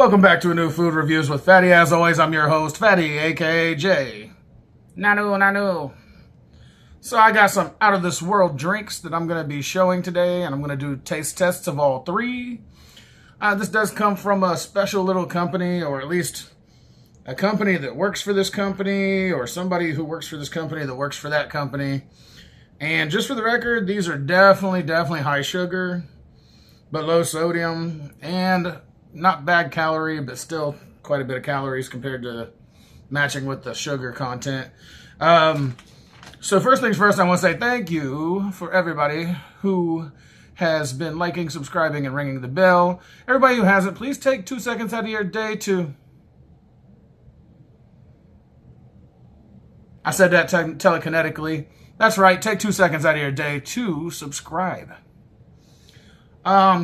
Welcome back to a new Food Reviews with Fatty. As always, I'm your host, Fatty, aka Jay. Nanu. So I got some out-of-this-world drinks that I'm going to be showing today, and I'm going to do taste tests of all three. This does come from a special little company, or at least a company that works for this company, or somebody who works for this company that works for that company. And just for the record, these are definitely high sugar, but low sodium, and not bad calorie, but still quite a bit of calories compared to matching with the sugar content. So first things first, I want to say thank you for everybody who has been liking, subscribing, and ringing the bell. Everybody who hasn't, please take 2 seconds out of your day to... I said that telekinetically. That's right, take 2 seconds out of your day to subscribe.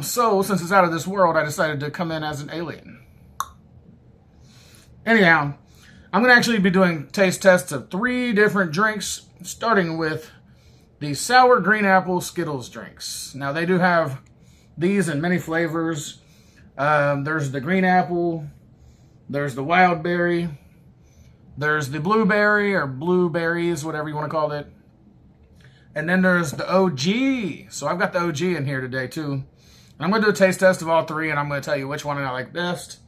So, since it's out of this world, I decided to come in as an alien. Anyhow, I'm going to actually be doing taste tests of 3 different drinks, starting with the Sour Green Apple Skittles Drinks. Now, they do have these in many flavors. There's the green apple, there's the wild berry, there's the blueberry, or blueberries, whatever you want to call it. And then there's the OG. So I've got the OG in here today, too. And I'm going to do a taste test of all 3, and I'm going to tell you which one I like best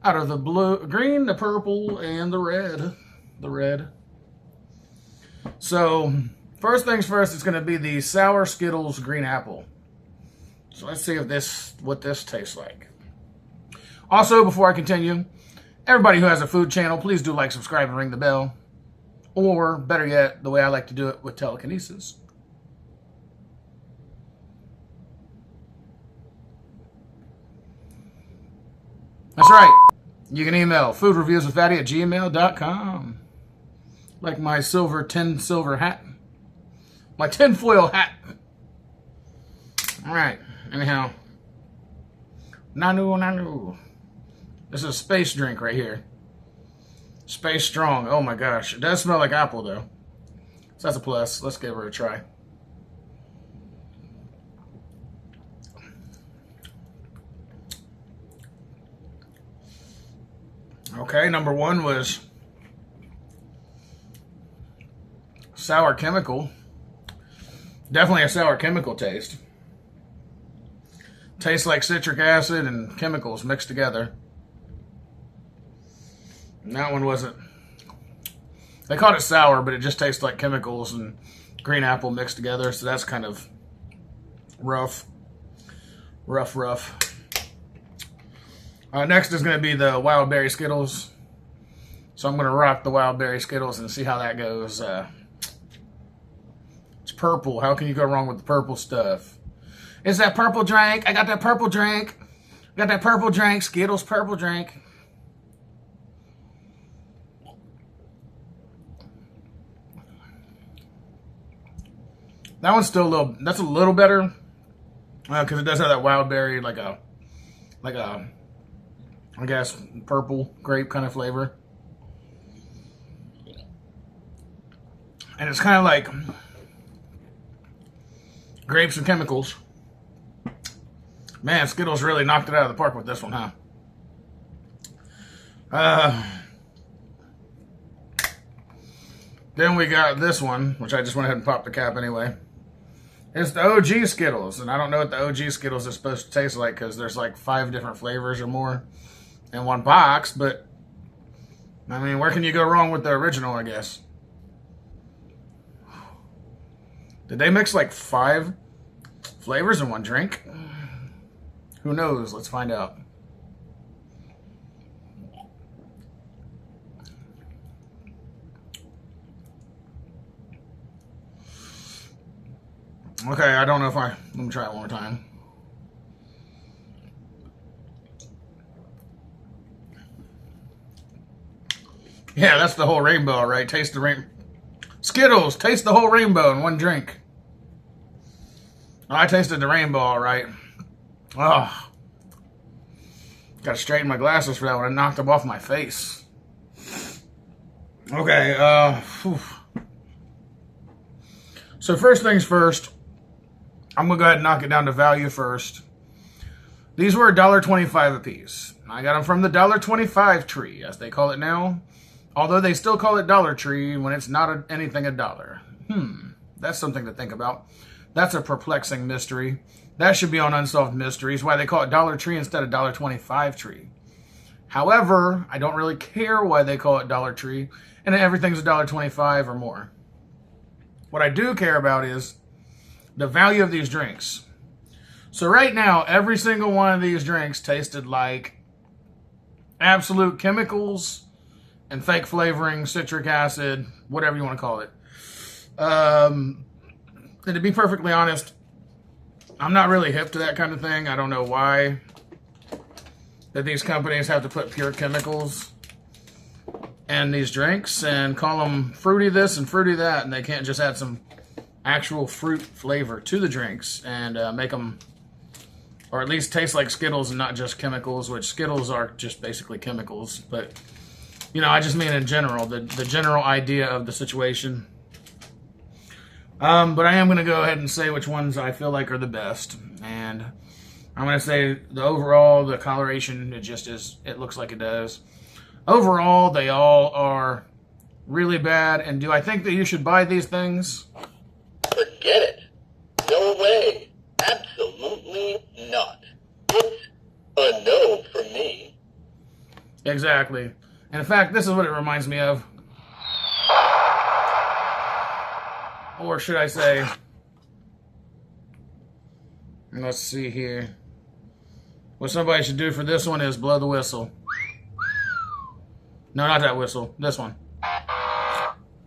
out of the green, the purple, and the red. So, first things first, it's going to be the Sour Skittles Green Apple. So let's see what this tastes like. Also, before I continue, everybody who has a food channel, please do like, subscribe, and ring the bell. Or, better yet, the way I like to do it, with telekinesis. That's right. You can email foodreviewswithfatty@gmail.com. Like my silver hat. My tinfoil hat. Alright. Anyhow. Nanu. This is a space drink right here. Space Strong. Oh my gosh. It does smell like apple though. So that's a plus. Let's give her a try. Okay, number 1 was sour chemical. Definitely a sour chemical taste. Tastes like citric acid and chemicals mixed together. And that one wasn't. They called it sour, but it just tastes like chemicals and green apple mixed together. So that's kind of rough. Next is going to be the wild berry Skittles. So I'm going to rock the wild berry Skittles and see how that goes. It's purple. How can you go wrong with the purple stuff? It's that purple drink. I got that purple drink. Skittles purple drink. That one's still that's a little better. Because it does have that wild berry, like a, I guess, purple grape kind of flavor. And it's kind of like grapes and chemicals. Man, Skittles really knocked it out of the park with this one, huh? Then we got this one, which I just went ahead and popped the cap anyway. It's the OG Skittles, and I don't know what the OG Skittles is supposed to taste like because there's like 5 different flavors or more in one box, but I mean, where can you go wrong with the original, I guess? Did they mix like 5 flavors in one drink? Who knows? Let's find out. Okay, I don't know if let me try it one more time. Yeah, that's the whole rainbow, right? Taste the rainbow. Skittles, taste the whole rainbow in one drink. Oh, I tasted the rainbow, all right. Oh. Got to straighten my glasses for that one. I knocked them off my face. Okay, So first things first, I'm going to go ahead and knock it down to value first. These were $1.25 a piece. I got them from the $1.25 tree, as they call it now. Although they still call it Dollar Tree when it's not anything a dollar. That's something to think about. That's a perplexing mystery. That should be on Unsolved Mysteries, why they call it Dollar Tree instead of $1.25 tree. However, I don't really care why they call it Dollar Tree, and everything's $1.25 or more. What I do care about is the value of these drinks. So right now, every single one of these drinks tasted like absolute chemicals and fake flavoring, citric acid, whatever you want to call it. And to be perfectly honest, I'm not really hip to that kind of thing. I don't know why that these companies have to put pure chemicals in these drinks and call them fruity this and fruity that, and they can't just add some actual fruit flavor to the drinks and make them, or at least taste like Skittles and not just chemicals, which Skittles are just basically chemicals. But, you know, I just mean in general, the general idea of the situation. But I am going to go ahead and say which ones I feel like are the best. And I'm going to say the overall, the coloration, it just is, it looks like it does. Overall, they all are really bad. And do I think that you should buy these things? Forget it. No way. Absolutely not. It's a no for me. Exactly. And in fact, this is what it reminds me of. Or should I say, let's see here. What somebody should do for this one is blow the whistle. No, not that whistle. This one.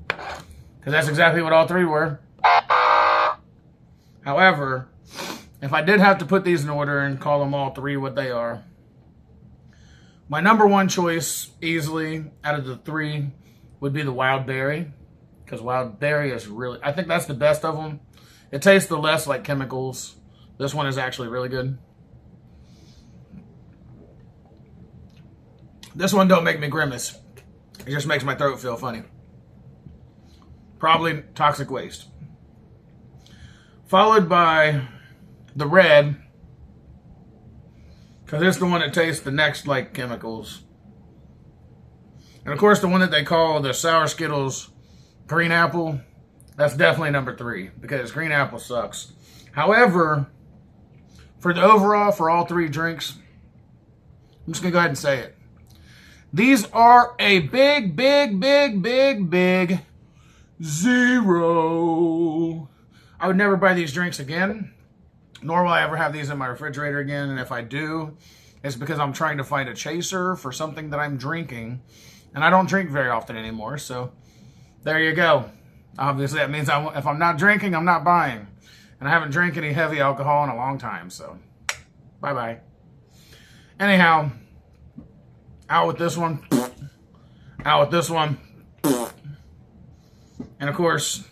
Because that's exactly what all three were. However, if I did have to put these in order and call them all three what they are, my number one choice, easily, out of the three, would be the Wild Berry. Because Wild Berry is really, I think that's the best of them. It tastes the less like chemicals. This one is actually really good. This one don't make me grimace. It just makes my throat feel funny. Probably Toxic Waste. Followed by the red, because it's the one that tastes the next like chemicals. And of course the one that they call the Sour Skittles Green Apple, that's definitely number 3, because green apple sucks. However, for the overall, for all three drinks, I'm just going to go ahead and say it. These are a big, big, big, big, big 0. I would never buy these drinks again, nor will I ever have these in my refrigerator again. And if I do, it's because I'm trying to find a chaser for something that I'm drinking. And I don't drink very often anymore, so there you go. Obviously, that means if I'm not drinking, I'm not buying. And I haven't drank any heavy alcohol in a long time, so bye-bye. Anyhow, out with this one. Out with this one. And of course,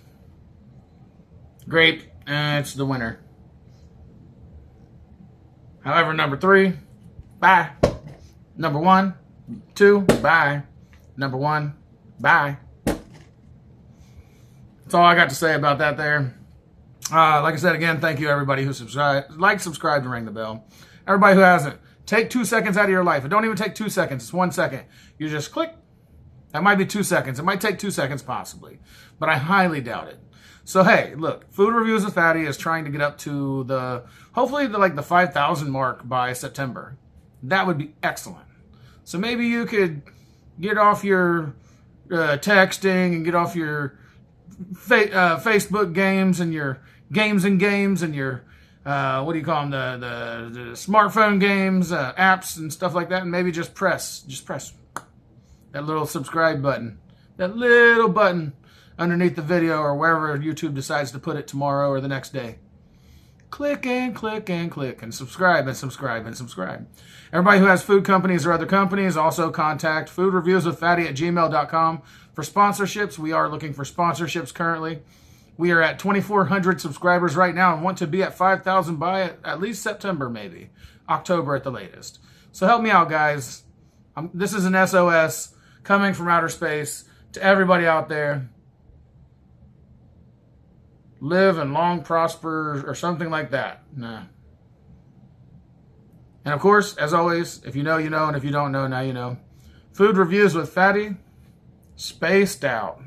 grape, it's the winner. However, number 3, bye. Number 1, 2, bye. Number 1, bye. That's all I got to say about that there. Like I said, again, thank you everybody who subscribed. Like, subscribe, and ring the bell. Everybody who hasn't, take 2 seconds out of your life. It don't even take 2 seconds. It's 1 second. You just click. That might be 2 seconds. It might take 2 seconds possibly, but I highly doubt it. So hey, look, Food Reviews with Fatty is trying to get up to the, hopefully the 5,000 mark by September. That would be excellent. So maybe you could get off your texting and get off your Facebook games and your games and your what do you call them, the smartphone games, apps and stuff like that, and maybe just press that little subscribe button, that little button underneath the video or wherever YouTube decides to put it tomorrow or the next day. Click and click and click and subscribe and subscribe and subscribe. Everybody who has food companies or other companies, also contact foodreviewswithfatty@gmail.com for sponsorships. We are looking for sponsorships currently. We are at 2,400 subscribers right now and want to be at 5,000 by at least September, maybe October at the latest. So help me out, guys. This is an SOS coming from outer space to everybody out there. Live and long prosper or something like that. Nah. And of course, as always, if you know, you know, and if you don't know, now you know. Food reviews with Fatty, spaced out.